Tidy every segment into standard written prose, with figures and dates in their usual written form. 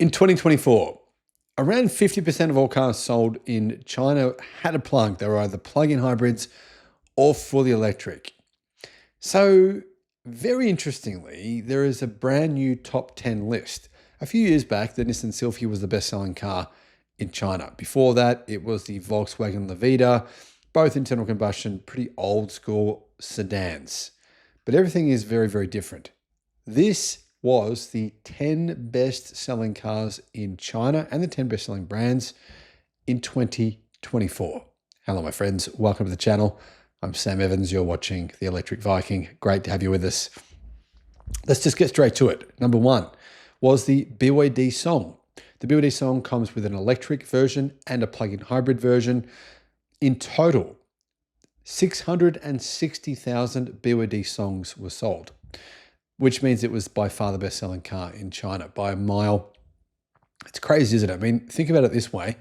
In 2024, around 50% of all cars sold in China had a plug. They were either plug-in hybrids or fully electric. So, very interestingly, there is a brand new top 10 list. A few years back, the Nissan Sylphy was the best-selling car in China. Before that, it was the Volkswagen Levita, both internal combustion, pretty old school sedans. But everything is very, very different. This was the 10 best-selling cars in China and the 10 best-selling brands in 2024. Hello, my friends. Welcome to the channel. I'm Sam Evans. You're watching The Electric Viking. Great to have you with us. Let's just get straight to it. Number one was the BYD Song. The BYD Song comes with an electric version and a plug-in hybrid version. In total, 660,000 BYD Songs were sold, which means it was by far the best-selling car in China by a mile. It's crazy, isn't it? I mean, think about it this way.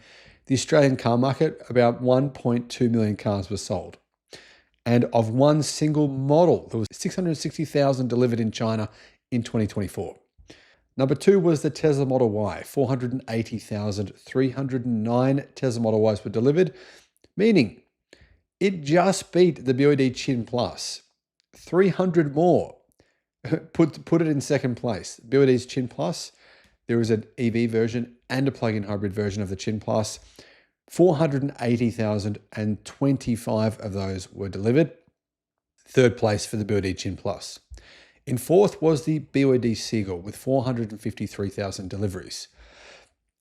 The Australian car market, about 1.2 million cars were sold. And of one single model, there was 660,000 delivered in China in 2024. Number two was the Tesla Model Y. 480,309 Tesla Model Ys were delivered, meaning it just beat the BYD Chin Plus. 300 more. Put it in second place. BYD's Chin Plus, there is an EV version and a plug-in hybrid version of the Chin Plus. 480,025 of those were delivered. Third place for the BYD Chin Plus. In fourth was the BYD Seagull with 453,000 deliveries.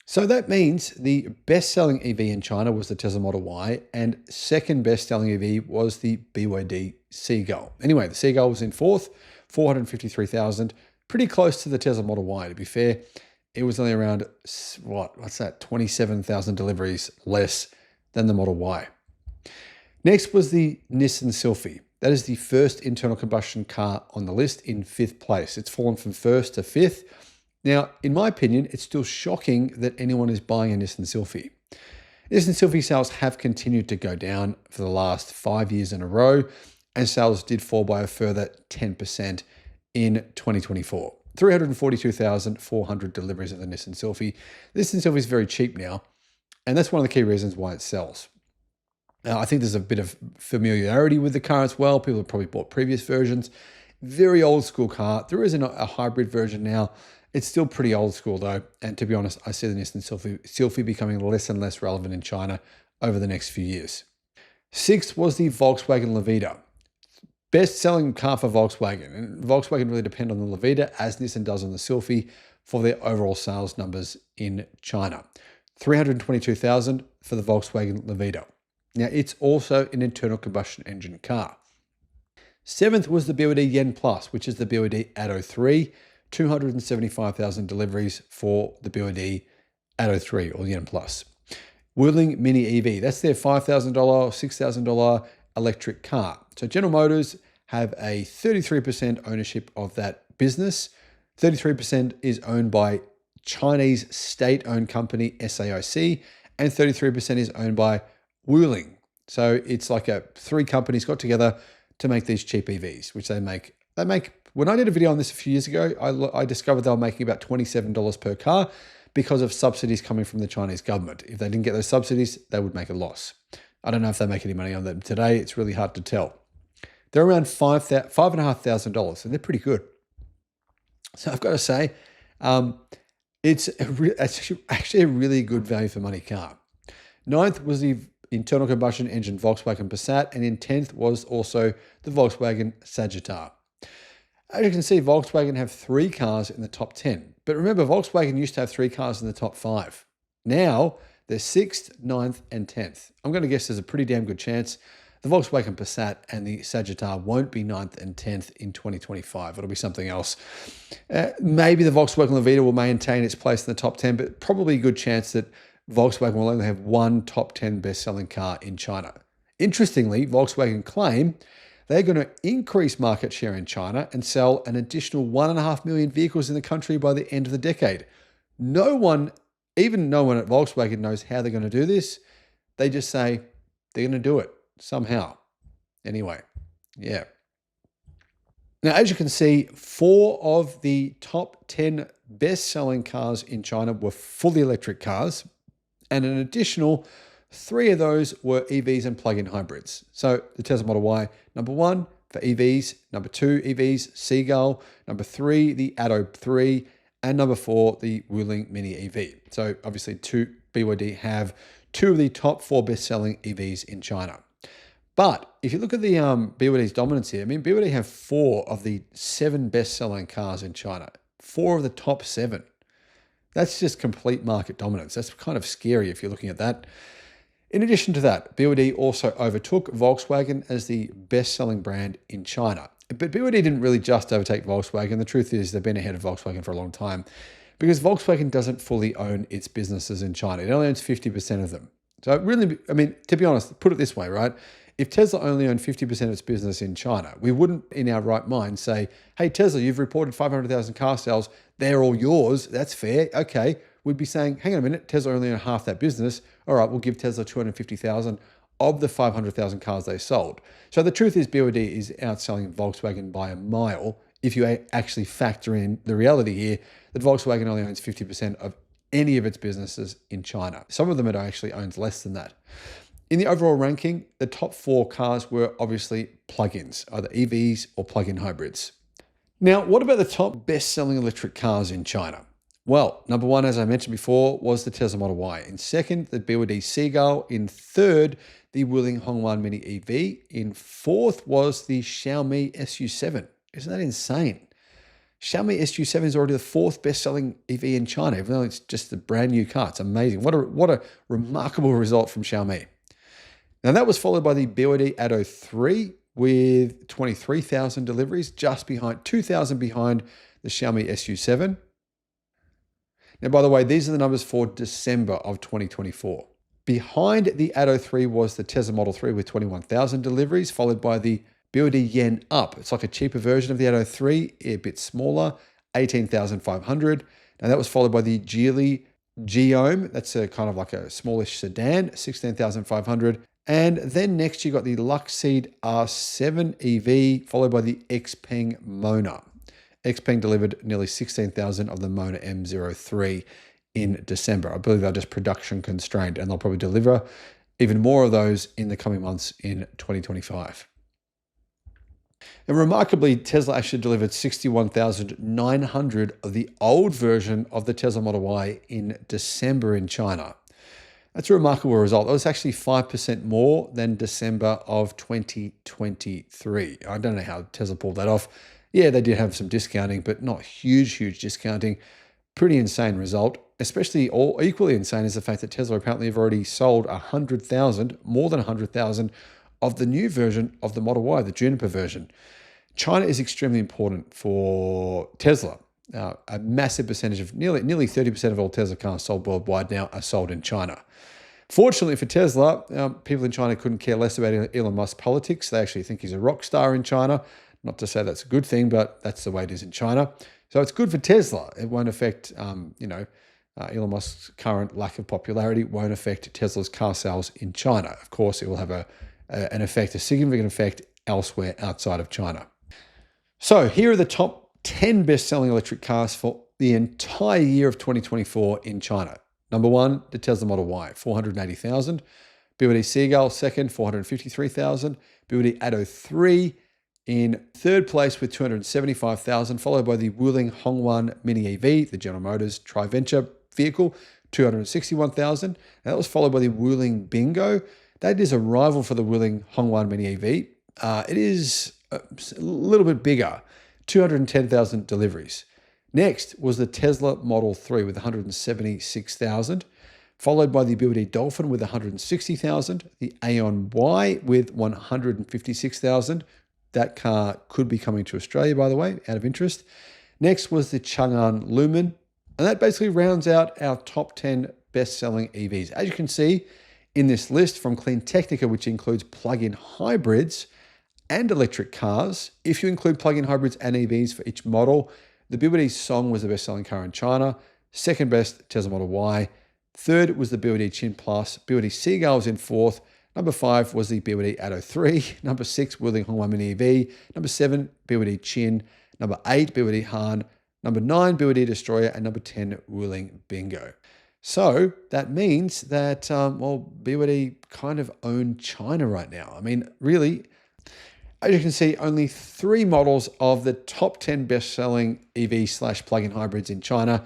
So that means the best-selling EV in China was the Tesla Model Y, and second best-selling EV was the BYD Seagull. Anyway, the Seagull was in fourth, 453,000, pretty close to the Tesla Model Y, to be fair. It was only around, what's that, 27,000 deliveries less than the Model Y. Next was the Nissan Sylphy. That is the first internal combustion car on the list in fifth place. It's fallen from first to fifth. Now, in my opinion, it's still shocking that anyone is buying a Nissan Sylphy. Nissan Sylphy sales have continued to go down for the last 5 years in a row, and sales did fall by a further 10% in 2024. 342,400 deliveries of the Nissan Sylphy. The Nissan Sylphy is very cheap now, and that's one of the key reasons why it sells. Now, I think there's a bit of familiarity with the car as well. People have probably bought previous versions. Very old school car. There isn't a hybrid version now. It's still pretty old school though. And to be honest, I see the Nissan Sylphy becoming less and less relevant in China over the next few years. Sixth was the Volkswagen Levita. Best-selling car for Volkswagen. And Volkswagen really depend on the Levita as Nissan does on the Sylphy for their overall sales numbers in China. 322,000 for the Volkswagen Levita. Now, it's also an internal combustion engine car. Seventh was the BYD Yen Plus, which is the BYD Atto 3. 275,000 deliveries for the BYD Atto 3 or Yen Plus. Wuling Mini EV, that's their $5,000 or $6,000 electric car. So General Motors have a 33% ownership of that business. 33% is owned by Chinese state-owned company SAIC, and 33% is owned by Wuling. So it's like three companies got together to make these cheap EVs, which they make. When I did a video on this a few years ago, I discovered they were making about $27 per car because of subsidies coming from the Chinese government. If they didn't get those subsidies, they would make a loss. I don't know if they make any money on them today. It's really hard to tell. They're around $5,500, so they're pretty good. So I've got to say, it's actually a really good value for money car. Ninth was the internal combustion engine Volkswagen Passat, and in 10th was also the Volkswagen Sagittar. As you can see, Volkswagen have three cars in the top 10. But remember, Volkswagen used to have three cars in the top 5. Now, they're 6th, 9th, and 10th. I'm going to guess there's a pretty damn good chance the Volkswagen Passat and the Sagittar won't be 9th and 10th in 2025. It'll be something else. Maybe the Volkswagen Levita will maintain its place in the top 10, but probably a good chance that Volkswagen will only have one top 10 best-selling car in China. Interestingly, Volkswagen claim they're going to increase market share in China and sell an additional 1.5 million vehicles in the country by the end of the decade. No one, even no one at Volkswagen knows how they're going to do this. They just say they're going to do it somehow. Anyway, yeah. Now, as you can see, 4 of the top 10 best-selling cars in China were fully electric cars, and an additional 3 of those were EVs and plug-in hybrids. So the Tesla Model Y, number 1 for EVs, number 2 EVs, Seagull, number 3 the Atto 3, and number 4 the Wuling Mini EV. So obviously BYD have 2 of the top 4 best-selling EVs in China. But if you look at the BYD's dominance here, I mean, BYD have 4 of the 7 best-selling cars in China. 4 of the top 7. That's just complete market dominance. That's kind of scary if you're looking at that. In addition to that, BYD also overtook Volkswagen as the best-selling brand in China. But BYD didn't really just overtake Volkswagen. The truth is they've been ahead of Volkswagen for a long time because Volkswagen doesn't fully own its businesses in China. It only owns 50% of them. So really, I mean, to be honest, put it this way, right? If Tesla only owned 50% of its business in China, we wouldn't in our right mind say, hey, Tesla, you've reported 500,000 car sales. They're all yours. That's fair. Okay. We'd be saying, hang on a minute, Tesla only owned half that business. All right, we'll give Tesla 250,000 of the 500,000 cars they sold. So the truth is BYD is outselling Volkswagen by a mile if you actually factor in the reality here that Volkswagen only owns 50% of any of its businesses in China. Some of them it actually owns less than that. In the overall ranking, the top 4 cars were obviously plug-ins, either EVs or plug-in hybrids. Now, what about the top best-selling electric cars in China? Well, number 1, as I mentioned before, was the Tesla Model Y. In second, the BYD Seagull. In third, the Wuling Hongwan Mini EV. In fourth was the Xiaomi SU7. Isn't that insane? Xiaomi SU7 is already the 4th best-selling EV in China, even though it's just a brand new car. It's amazing. What a remarkable result from Xiaomi. Now, that was followed by the BYD Atto 3 with 23,000 deliveries, just behind 2,000 behind the Xiaomi SU7. Now, by the way, these are the numbers for December of 2024. Behind the Atto 3 was the Tesla Model 3 with 21,000 deliveries, followed by the BYD Yen Up. It's like a cheaper version of the Atto 3, a bit smaller, 18,500. Now, that was followed by the Geely Geome. That's a kind of like a smallish sedan, 16,500. And then next you got the Luxeed R7 EV, followed by the XPeng Mona. XPeng delivered nearly 16,000 of the Mona M03 in December. I believe they're just production constrained, and they'll probably deliver even more of those in the coming months in 2025. And remarkably, Tesla actually delivered 61,900 of the old version of the Tesla Model Y in December in China. That's a remarkable result. That was actually 5% more than December of 2023. I don't know how Tesla pulled that off. Yeah, they did have some discounting, but not huge discounting. Pretty insane result. Especially or equally insane is the fact that Tesla apparently have already sold 100,000, more than 100,000 of the new version of the Model Y, the Juniper version. China is extremely important for Tesla. A massive percentage of nearly 30% of all Tesla cars sold worldwide now are sold in China. Fortunately for Tesla, people in China couldn't care less about Elon Musk's politics. They actually think he's a rock star in China. Not to say that's a good thing, but that's the way it is in China. So it's good for Tesla. It won't affect, Elon Musk's current lack of popularity won't affect Tesla's car sales in China. Of course, it will have a significant effect elsewhere outside of China. So here are the top 10 best-selling electric cars for the entire year of 2024 in China. Number 1, the Tesla Model Y, 480,000. BYD Seagull, second, 453,000. BYD Atto 3 in third place with 275,000, followed by the Wuling Hongwan Mini EV, the General Motors Tri-Venture vehicle, 261,000. That was followed by the Wuling Bingo. That is a rival for the Wuling Hongwan Mini EV. It is a little bit bigger, 210,000 deliveries. Next was the Tesla Model 3 with 176,000, followed by the BYD Dolphin with 160,000, the Aeon Y with 156,000. That car could be coming to Australia, by the way, out of interest. Next was the Chang'an Lumen, and that basically rounds out our top 10 best-selling EVs. As you can see in this list from CleanTechnica, which includes plug-in hybrids and electric cars, if you include plug-in hybrids and EVs for each model, the BYD Song was the best-selling car in China. Second best, Tesla Model Y. Third was the BYD Qin Plus. BYD Seagull was in fourth. Number 5 was the BYD Atto 3. Number 6, Wuling Hongwan Mini EV. Number 7, BYD Qin. Number 8, BYD Han. number 9, BYD Destroyer, and number 10, Wuling Bingo. So that means that, BYD kind of own China right now. I mean, really, as you can see, only 3 models of the top 10 best-selling EV/plug-in hybrids in China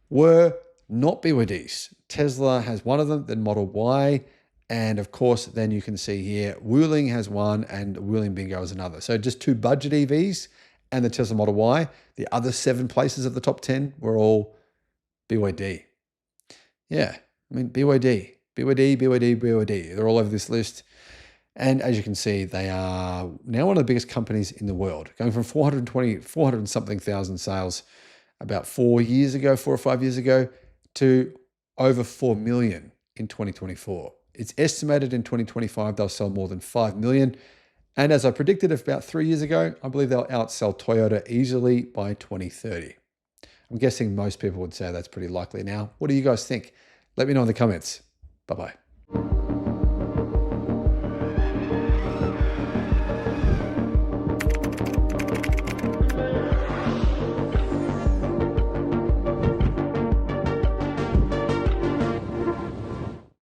were not BYDs. Tesla has one of them, the Model Y, and of course, then you can see here, Wuling has one and Wuling Bingo is another. So just 2 budget EVs and the Tesla Model Y. The other 7 places of the top 10 were all BYD. Yeah, I mean, BYD. They're all over this list. And as you can see, they are now one of the biggest companies in the world, going from 400 and something thousand sales about 4 or 5 years ago to over 4 million in 2024. It's estimated in 2025 they'll sell more than 5 million. And as I predicted about 3 years ago, I believe they'll outsell Toyota easily by 2030. I'm guessing most people would say that's pretty likely now. What do you guys think? Let me know in the comments. Bye-bye.